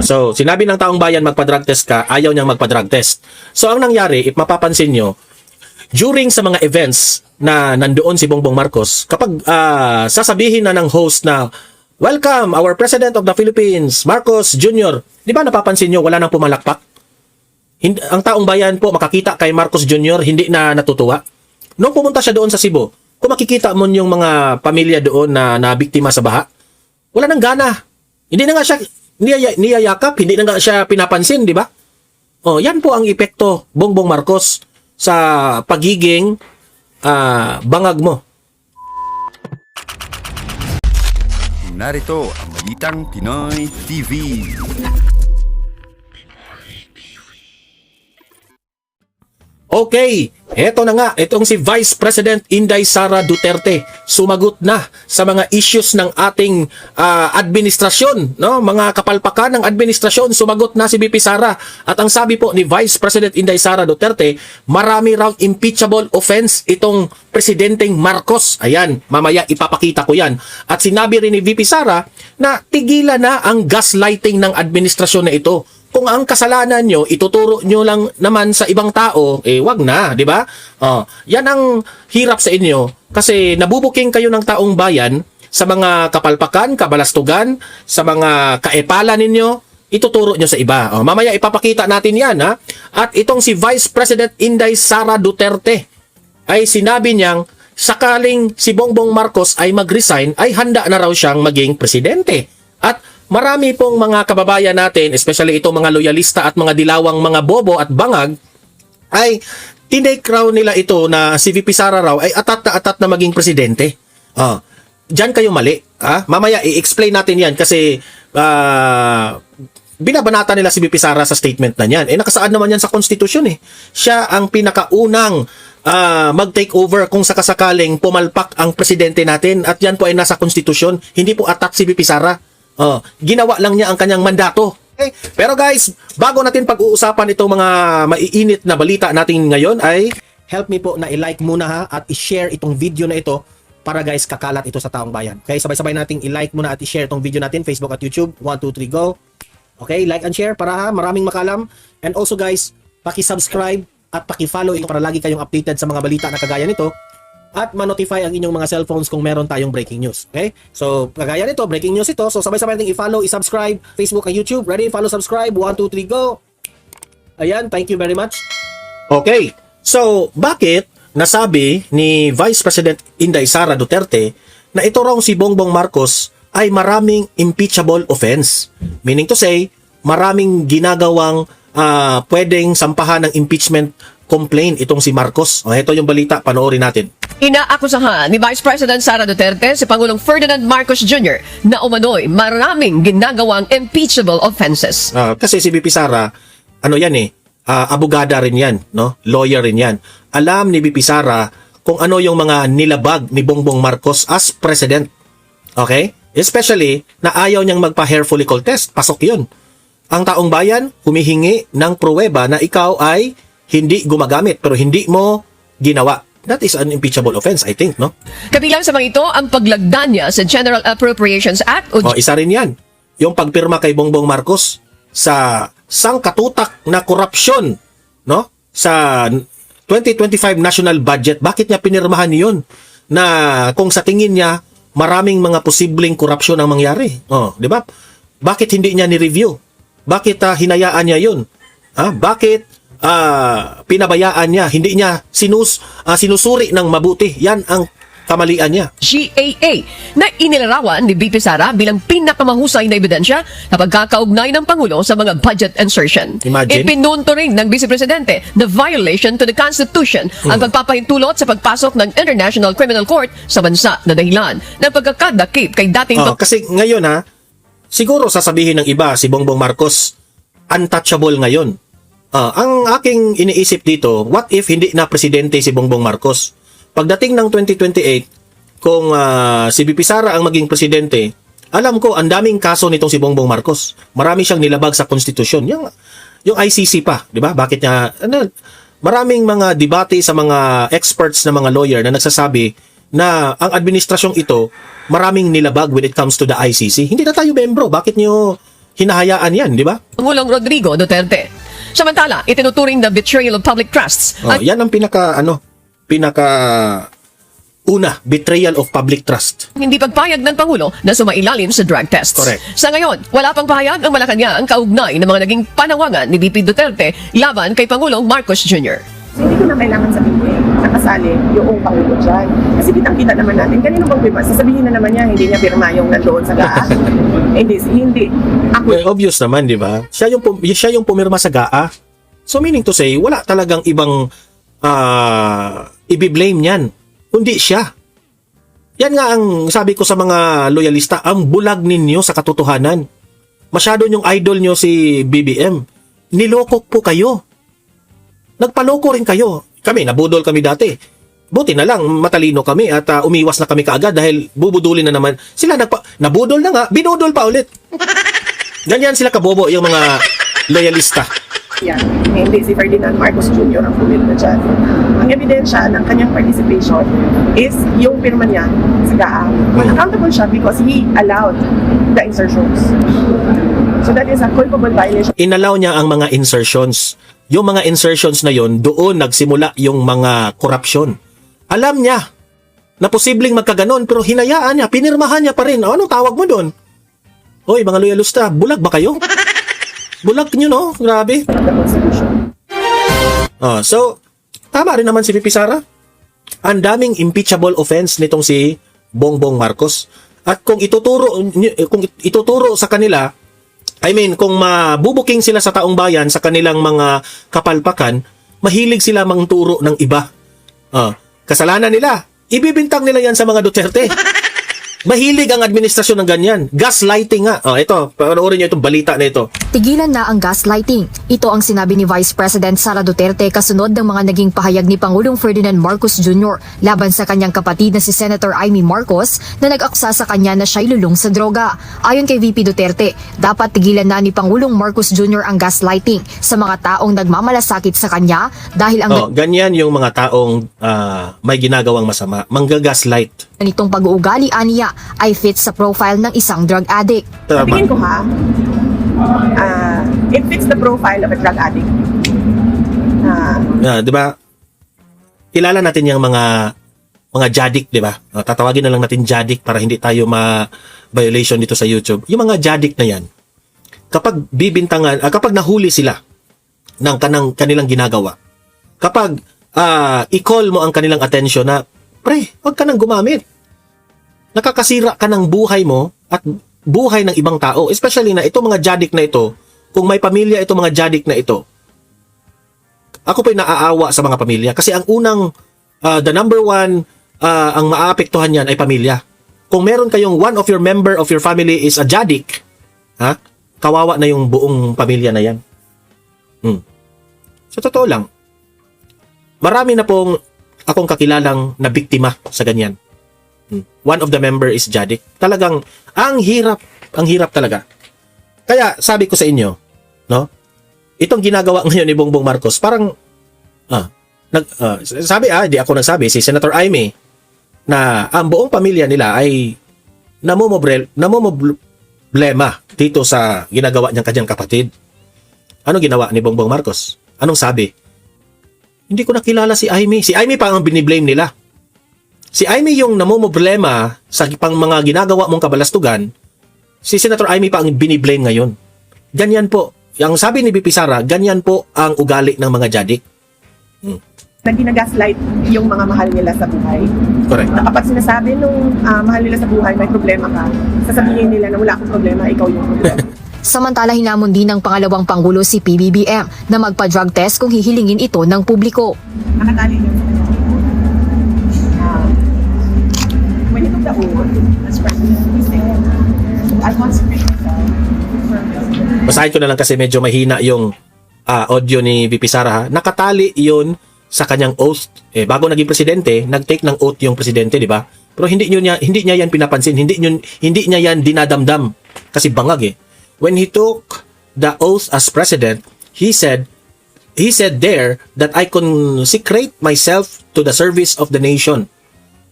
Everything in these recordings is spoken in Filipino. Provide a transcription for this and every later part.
So, sinabi ng taong bayan magpa-drug test ka, ayaw niyang magpa-drug test. So, ang nangyari, if mapapansin nyo, during sa mga events na nandoon si Bongbong Marcos, kapag sasabihin na ng host na, "Welcome, our President of the Philippines, Marcos Jr." Di ba napapansin nyo, wala nang pumalakpak? Ang taong bayan po makakita kay Marcos Jr., hindi na natutuwa. Nung pumunta siya doon sa Cebu, kung makikita mo yung mga pamilya doon na biktima sa baha, wala nang gana. Hindi na nga siya niyayakap, hindi na nga siya pinapansin, di ba? Oh, yan po ang epekto, Bongbong Marcos, sa pagiging bangag mo. Narito ang Balitang Pinoy TV. Okay, eto na nga, itong si Vice President Inday Sara Duterte sumagot na sa mga issues ng ating administrasyon, no? Mga kapalpakan ng administrasyon, sumagot na si VP Sara. At ang sabi po ni Vice President Inday Sara Duterte, marami raw impeachable offense itong Presidenteng Marcos. Ayan, mamaya ipapakita ko yan. At sinabi rin ni VP Sara na tigilan na ang gaslighting ng administrasyon na ito. Kung ang kasalanan nyo, ituturo nyo lang naman sa ibang tao, wag na, di ba? Yan ang hirap sa inyo kasi nabubuking kayo ng taong bayan sa mga kapalpakan, kabalastugan, sa mga kaepalan ninyo, ituturo nyo sa iba. Mamaya ipapakita natin yan, ha? At itong si Vice President Inday Sara Duterte ay sinabi niyang sakaling si Bongbong Marcos ay mag-resign, ay handa na raw siyang maging presidente. At marami pong mga kababayan natin, especially itong mga loyalista at mga dilawang mga bobo at bangag, ay tinake raw nila ito na si VP Sara raw ay atat na maging presidente. Diyan kayo mali. Mamaya i-explain natin yan kasi binabanata nila si VP Sara sa statement na yan. Nakasaad naman yan sa konstitusyon eh. Siya ang pinakaunang mag-take over kung sakasakaling pumalpak ang presidente natin at yan po ay nasa konstitusyon. Hindi po atat si VP Sara. Ginawa lang niya ang kanyang mandato. Okay? Pero guys, bago natin pag-uusapan itong mga maiinit na balita natin ngayon ay help me po na i-like muna ha at i-share itong video na ito para guys kakalat ito sa taong bayan. Okay, sabay-sabay nating i-like muna at i-share itong video natin Facebook at YouTube. 1, 2, 3, go. Okay, like and share para maraming makalam. And also guys, paki-subscribe at paki-follow ito para lagi kayong updated sa mga balita na kagaya nito. At ma-notify ang inyong mga cellphones kung meron tayong breaking news. Okay? So, kagaya nito, breaking news ito. So, sabay-sabay natin i-follow, i-subscribe, Facebook at YouTube. Ready? Follow, subscribe. 1, 2, 3, go! Ayan, thank you very much. Okay. So, bakit nasabi ni Vice President Inday Sara Duterte na ito raw si Bongbong Marcos ay maraming impeachable offense? Meaning to say, maraming ginagawang pwedeng sampahan ng impeachment complaint itong si Marcos. Ito yung balita, panoorin natin. Inaakusahan ni Vice President Sara Duterte si Pangulong Ferdinand Marcos Jr. na umano'y maraming ginagawang impeachable offenses. Kasi si VP Sara, abogada rin yan, no? Lawyer rin yan. Alam ni VP Sara kung ano yung mga nilabag ni Bongbong Marcos as president. Okay? Especially na ayaw niyang magpa-hair follicle test. Pasok yun. Ang taong bayan humihingi ng pruweba na ikaw ay hindi gumagamit pero hindi mo ginawa. That is an impeachable offense, I think, no? Kabilang sa mga ito ang paglagda niya sa General Appropriations Act o isa rin yan. Yung pagpirma kay Bongbong Marcos sa sangkatutak na korupsyon, no? Sa 2025 national budget, bakit niya pinirmahan yun? Na kung sa tingin niya, maraming mga posibleng korupsyon ang mangyari. Di ba? Bakit hindi niya ni-review? Bakit hinayaan niya yun? Bakit pinabayaan niya, hindi niya sinusuri ng mabuti? Yan ang kamalian niya. GAA na inilarawan ni VP Sara bilang pinakamahusay na ebidensya na pagkakaugnay ng Pangulo sa mga budget insertion. Imagine. Ipinunto rin ng Vice Presidente na violation to the Constitution ang pagpapahintulot sa pagpasok ng International Criminal Court sa bansa na dahilan ng pagkakadakip kay dating kasi ngayon siguro sasabihin ng iba si Bongbong Marcos untouchable ngayon. Ang aking iniisip dito, what if hindi na presidente si Bongbong Marcos? Pagdating ng 2028, kung si VP Sara ang maging presidente, alam ko, ang daming kaso nitong si Bongbong Marcos. Marami siyang nilabag sa konstitusyon. Yung ICC pa, di ba? Bakit niya, maraming mga debate sa mga experts na mga lawyer na nagsasabi na ang administrasyong ito, maraming nilabag when it comes to the ICC. Hindi na tayo membro. Bakit niyo hinahayaan yan, di ba? Pangulong Rodrigo Duterte. Samantala, itinuturing na betrayal of public trusts Oh, yan ang betrayal of public trust. hindi pagpayag ng Pangulo na sumailalim sa drug tests. Correct. Sa ngayon, wala pang pahayag ang Malacanang kaugnay ng mga naging panawagan ni VP Duterte laban kay Pangulong Marcos Jr. Hindi ko na kailangan sabihin na kasali yung Pangulo dyan. Kasi kitang-kita naman natin, kanino bang pirma? Sasabihin na naman niya, hindi niya pirma yung nandoon sa GAA. hindi. Ako, Obvious naman, di ba? Siya yung pumirma sa GAA. So meaning to say, wala talagang ibang i-blame niyan. Kundi siya. Yan nga ang sabi ko sa mga loyalista, ang bulag ninyo sa katotohanan. Masyado yung idol nyo si BBM. Nilokok po kayo. Nagpaloko rin kayo. Kami, nabudol kami dati. Buti na lang, matalino kami at umiwas na kami kaagad dahil bubudulin na naman. Sila nabudol na nga, binudol pa ulit. Ganyan sila kabobo yung mga loyalista. yan. Hindi si Ferdinand Marcos Jr. ang pumirma dyan. Ang ebidensya ng kanyang participation is yung pirma niya sa GAA. Accountable siya because he allowed the insertions. So that is a culpable violation. Inalaw niya ang mga insertions. Yung mga insertions na yon, doon nagsimula yung mga korupsyon. Alam niya na posibleng magkaganon pero hinayaan niya, pinirmahan niya pa rin. Anong tawag mo doon? Hoy, mga loyalista, bulag ba kayo? Bulag nyo, no? Grabe. The Constitution. So, tama rin naman si Pipi Sara. Ang daming impeachable offense nitong si Bongbong Marcos. At kung ituturo sa kanila, kung mabubuking sila sa taong bayan sa kanilang mga kapalpakan, mahilig sila mangturo ng iba. Kasalanan nila. Ibibintang nila yan sa mga Duterte. Mahilig ang administrasyon ng ganyan. Gaslighting nga. Ito, panoorin niyo itong balita na ito. Tigilan na ang gaslighting. Ito ang sinabi ni Vice President Sara Duterte kasunod ng mga naging pahayag ni Pangulong Ferdinand Marcos Jr. laban sa kanyang kapatid na si Senator Amy Marcos na nag-aksa sa kanya na siya'y lulong sa droga. Ayon kay VP Duterte, dapat tigilan na ni Pangulong Marcos Jr. ang gaslighting sa mga taong nagmamalasakit sa kanya dahil ang Ganyan yung mga taong may ginagawang masama. Manggagaslight. ganitong pag-uugali aniya ay fit sa profile ng isang drug addict. Sabihin ko it fits the profile of a drug addict. Di ba? Kilala natin yung mga jadik, di ba? Tatawagin na lang natin jadik para hindi tayo ma-violation dito sa YouTube. Yung mga jadik na yan, kapag bibintangan, kapag nahuli sila ng kanilang ginagawa, kapag i-call mo ang kanilang attention na, pre, wag ka nang gumamit. Nakakasira ka ng buhay mo at buhay ng ibang tao. Especially na itong mga jadik na ito, kung may pamilya itong mga jadik na ito, ako po'y naaawa sa mga pamilya. Kasi ang unang, the number one, ang maaapektuhan yan ay pamilya. Kung meron kayong one of your member of your family is a jadik, kawawa na yung buong pamilya na yan. So, totoo lang. Marami na pong akong kakilalang na biktima sa ganyan. One of the member is jadik. Talagang, ang hirap talaga. Kaya, sabi ko sa inyo, no? Itong ginagawa ngayon ni Bongbong Marcos, parang, hindi ako nagsabi, si Senator Amy, na ang buong pamilya nila ay namumblema dito sa ginagawa niyang kanyang kapatid. Ano ginawa ni Bongbong Marcos? Anong sabi? Hindi ko nakilala si Amy. Si Amy pa ang biniblame nila. Si Amy yung namumblema sa mga ginagawa mong kabalastugan, si Senator Amy pa ang biniblame ngayon. Ganyan po. Ang sabi ni BP Sara, ganyan po ang ugali ng mga jadik. Na ginagaslight yung mga mahal nila sa buhay. Correct. Na kapag sinasabi nung mahal nila sa buhay, may problema ka, sasabihin nila na wala akong problema, ikaw yung problema. Samantala hinamon din ng pangalawang Pangulo si PBBM na magpa-drug test kung hihilingin ito ng publiko. Nakatali yun. When he took the oath as president, he said, I consecrate myself for president. Basahin ko na lang kasi medyo mahina yung audio ni VP Sara. Nakatali yun sa kanyang oath. Bago naging presidente, nag-take ng oath yung presidente, di ba? Pero hindi niya yan pinapansin, hindi niya yan dinadamdam kasi bangag When he took the oath as president, he said there that I consecrate myself to the service of the nation.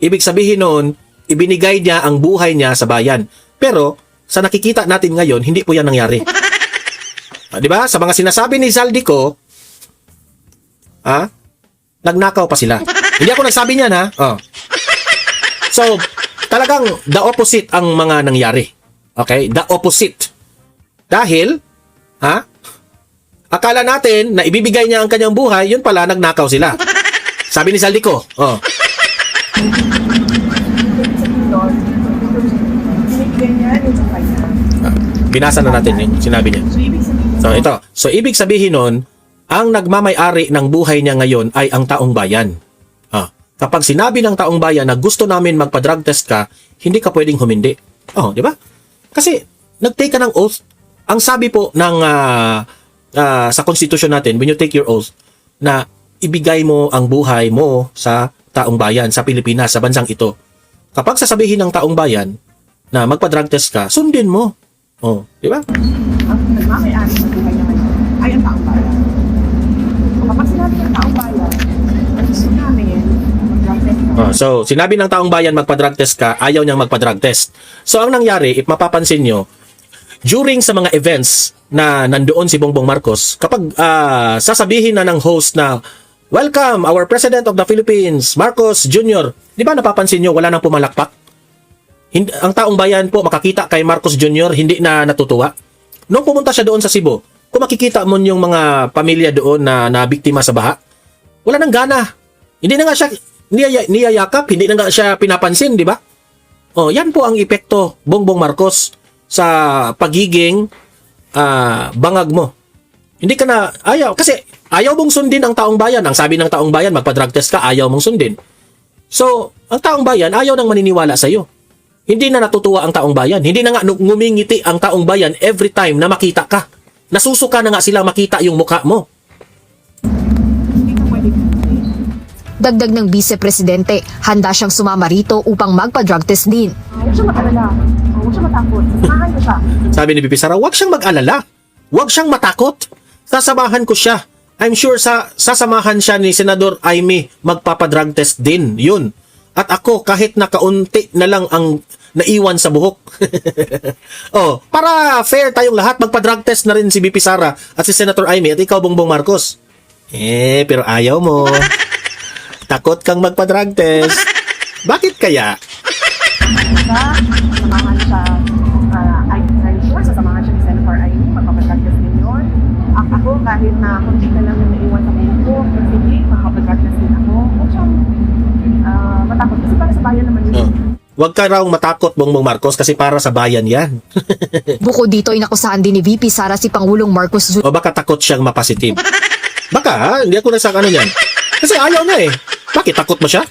Ibig sabihin noon, ibinigay niya ang buhay niya sa bayan. Pero sa nakikita natin ngayon, hindi po yan nangyari. Di ba? Sa mga sinasabi ni Zaldico, nagnakaw pa sila. Hindi ako nagsabi niyan, ha? So, talagang the opposite ang mga nangyari. Okay? The opposite. Dahil, akala natin na ibibigay niya ang kanyang buhay, yun pala, nagnakaw sila. Sabi ni Zaldico, Binigyan niya yung sa kanya. binasa na natin yung sinabi niya. So, ibig sabihin, So, ito. So, ibig sabihin nun, ang nagmamay-ari ng buhay niya ngayon ay ang taong bayan. Kapag sinabi ng taong bayan na gusto namin magpa-drug test ka, hindi ka pwedeng humindi. Di ba? Kasi, nag-take ka ng oath. Ang sabi po ng sa constitution natin, when you take your oath, na ibigay mo ang buhay mo sa taong bayan, sa Pilipinas, sa bansang ito. Kapag sasabihin ng taong bayan na magpa-drug test ka, sundin mo. Di ba? ang nagmamayari sa buhay niya ngayon ay ang taong bayan. So, kapag sinabi ng taong bayan, gusto namin mag-drug test ka. So, sinabi ng taong bayan magpa-drug test ka, ayaw niyang magpa-drug test. So, ang nangyari, if mapapansin nyo, during sa mga events na nandoon si Bongbong Marcos, kapag sasabihin na ng host na, "Welcome, our President of the Philippines, Marcos Jr." Di ba napapansin nyo, wala nang pumalakpak? Ang taong bayan po makakita kay Marcos Jr., hindi na natutuwa. Nung pumunta siya doon sa Cebu, kung makikita mo yung mga pamilya doon na biktima sa baha, wala nang gana. Hindi na nga siya niyayakap, hindi na nga siya pinapansin, di ba? Yan po ang epekto, Bongbong Marcos, sa pagiging bangag mo. Hindi ka na ayaw. Kasi ayaw mong sundin ang taong bayan. Ang sabi ng taong bayan, magpa-drug test ka, ayaw mong sundin. So, ang taong bayan, ayaw nang maniniwala sa'yo. Hindi na natutuwa ang taong bayan. Hindi na nga ngumingiti ang taong bayan every time na makita ka. Nasusuka na nga sila makita yung mukha mo. Hindi ka pwede. Dagdag ng Vice Presidente, handa siyang sumama rito upang magpa-drug test din. Huwag siya mag-alala. Huwag siya matakot. Sasamahan ko siya. Sabi ni Bibi Sara, huwag siyang mag-alala. Huwag siyang matakot. Sasamahan ko siya. I'm sure sasamahan siya ni Senador Aimee magpapadrug test din. Yun. At ako, kahit na kaunti na lang ang naiwan sa buhok. Para fair tayong lahat, magpa-drug test na rin si BP Sara at si Senator Aimee at ikaw, Bongbong Marcos. Pero ayaw mo. Takot kang magpa-drug test. Bakit kaya? Sasamahan siya. I'm sure sasamahan siya ni Senator Aimee. Magpapadrug test din yun. Ako, kahit na kunti na lang yung naiwan sa buhok ko, sige, magpapadrug test din ako. Huwag siyang matakot. Kasi para sa bayan naman yun. Huwag ka raw matakot, Bongbong Marcos, kasi para sa bayan yan. Bukod dito, inakusahan din ni VP Sara si Pangulong Marcos Jr. O baka takot siyang mapositive. Baka, hindi ako nasa ano yan. Kasi ayaw na eh. Bakit takot mo siya?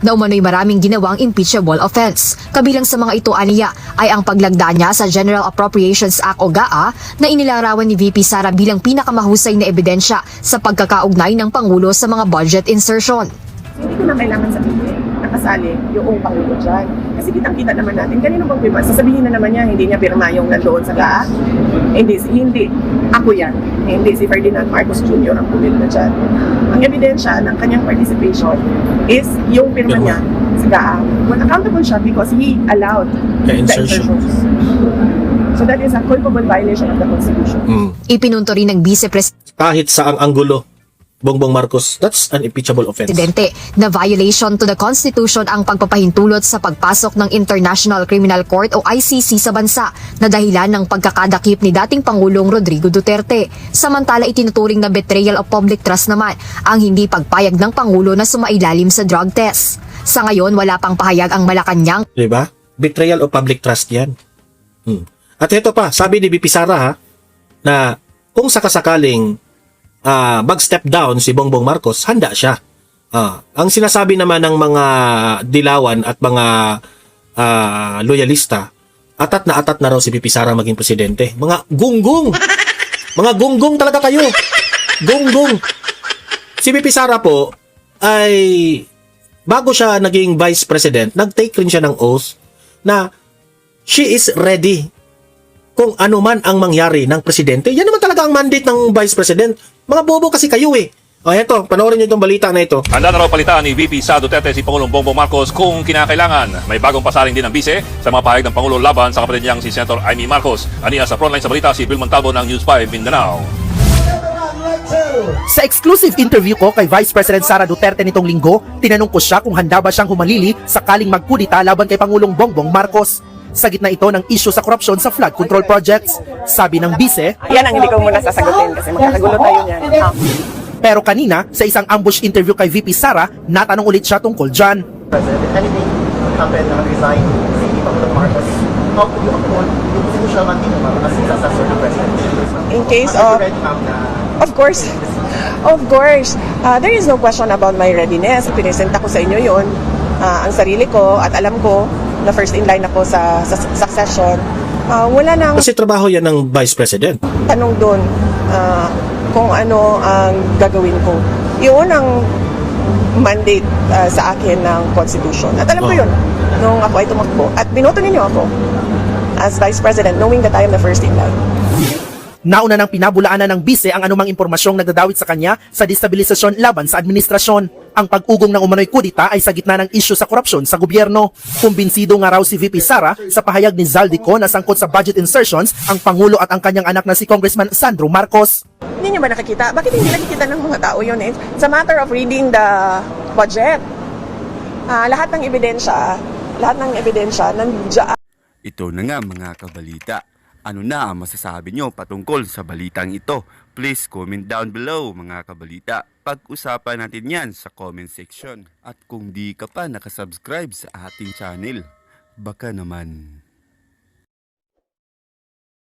na umano'y maraming ginawang impeachable offense. Kabilang sa mga ito aniya ay ang paglagda niya sa General Appropriations Act o GAA na inilarawan ni VP Sara bilang pinakamahusay na ebidensya sa pagkakaugnay ng Pangulo sa mga budget insertion. Hindi ko na kailangan sabihin nakasali yung Pangulo dyan. Kasi kitang-kita naman natin, kanino bang pirma? Sasabihin na naman niya, hindi niya pirma yung nandoon sa GAA. Hindi. Ako yan. Hindi, si Ferdinand Marcos Jr. ang pumirma dyan. Ang ebidensya ng kanyang participation is yung pirma niya sa GAA. Well, accountable siya because he allowed The insertion. insertions. So that is a culpable violation of the Constitution. Ipinunto rin ng Vice Kahit sa ang anggulo, Bongbong Marcos, that's an impeachable offense. Presidente na violation to the Constitution ang pagpapahintulot sa pagpasok ng International Criminal Court o ICC sa bansa na dahilan ng pagkakadakip ni dating Pangulong Rodrigo Duterte. Samantala itinuturing na betrayal of public trust naman ang hindi pagpayag ng Pangulo na sumailalim sa drug test. Sa ngayon, wala pang pahayag ang Malacanang. Diba? Betrayal of public trust yan. At ito pa, sabi ni BP Sara ha, na kung sakasakaling mag-step down si Bongbong Marcos, handa siya. Ang sinasabi naman ng mga dilawan at mga loyalista, atat na raw si BP Sara maging presidente. Mga gunggong! Mga gunggong talaga kayo! Gunggong! Si BP Sara po ay bago siya naging vice president, nag-take rin siya ng oath na she is ready kung ano man ang mangyari ng presidente. Yan naman talaga ang mandate ng vice president. Mga bobo kasi kayo eh. O eto, panoorin niyo itong balita na ito. Handa na raw palitan ni VP Sara Duterte si Pangulong Bongbong Marcos kung kinakailangan. May bagong pasaring din ng bise sa mga pahayag ng Pangulo laban sa kapatid niyang si Senator Amy Marcos. Aniya sa frontline sa balita si Bill Montalvo ng News 5 Mindanao. Sa exclusive interview ko kay Vice President Sara Duterte nitong linggo, tinanong ko siya kung handa ba siyang humalili sakaling magkudita laban kay Pangulong Bongbong Marcos. Sa gitna ito ng issue sa korupsyon sa flood control projects. Sabi ng bise, Yan ang hindi ko muna sasagutin kasi magkakagulo tayo niyan. pero kanina sa isang ambush interview kay VP Sara, natanong ulit siya tungkol dyan. President, if anything would happen na resign si Pangulong Marcos, how could you uphold yung siya mantin as successor to President? In case Are you of, ready, ma'am, na of course, there is no question about my readiness. Pinesenta ko sa inyo yun, ang sarili ko at alam ko na first in line ako sa succession. Wala nang Kasi trabaho yan ng Vice President. tanong doon kung ano ang gagawin ko. Yun ang mandate sa akin ng Constitution. At alam ko yun nung ako ay tumakbo. At binoto ninyo ako as Vice President knowing that I am the first in line. Nauna nang pinabulaanan ng bise ang anumang impormasyong nagdadawit sa kanya sa destabilisasyon laban sa administrasyon. Ang pag-ugong ng umano'y kudita ay sa gitna ng isyu sa korupsyon sa gobyerno. Kumbinsido nga raw si VP Sara sa pahayag ni Zaldico na sangkot sa budget insertions ang Pangulo at ang kanyang anak na si Congressman Sandro Marcos. Hindi niyo ba nakikita? Bakit hindi nakikita ng mga tao yun? It's a matter of reading the budget. Lahat ng ebidensya nandiyan. Ito na nga mga kabalita. Ano na ang masasabi nyo patungkol sa balitang ito? Please comment down below mga kabalita. Pag-usapan natin yan sa comment section. At kung di ka pa nakasubscribe sa ating channel, baka naman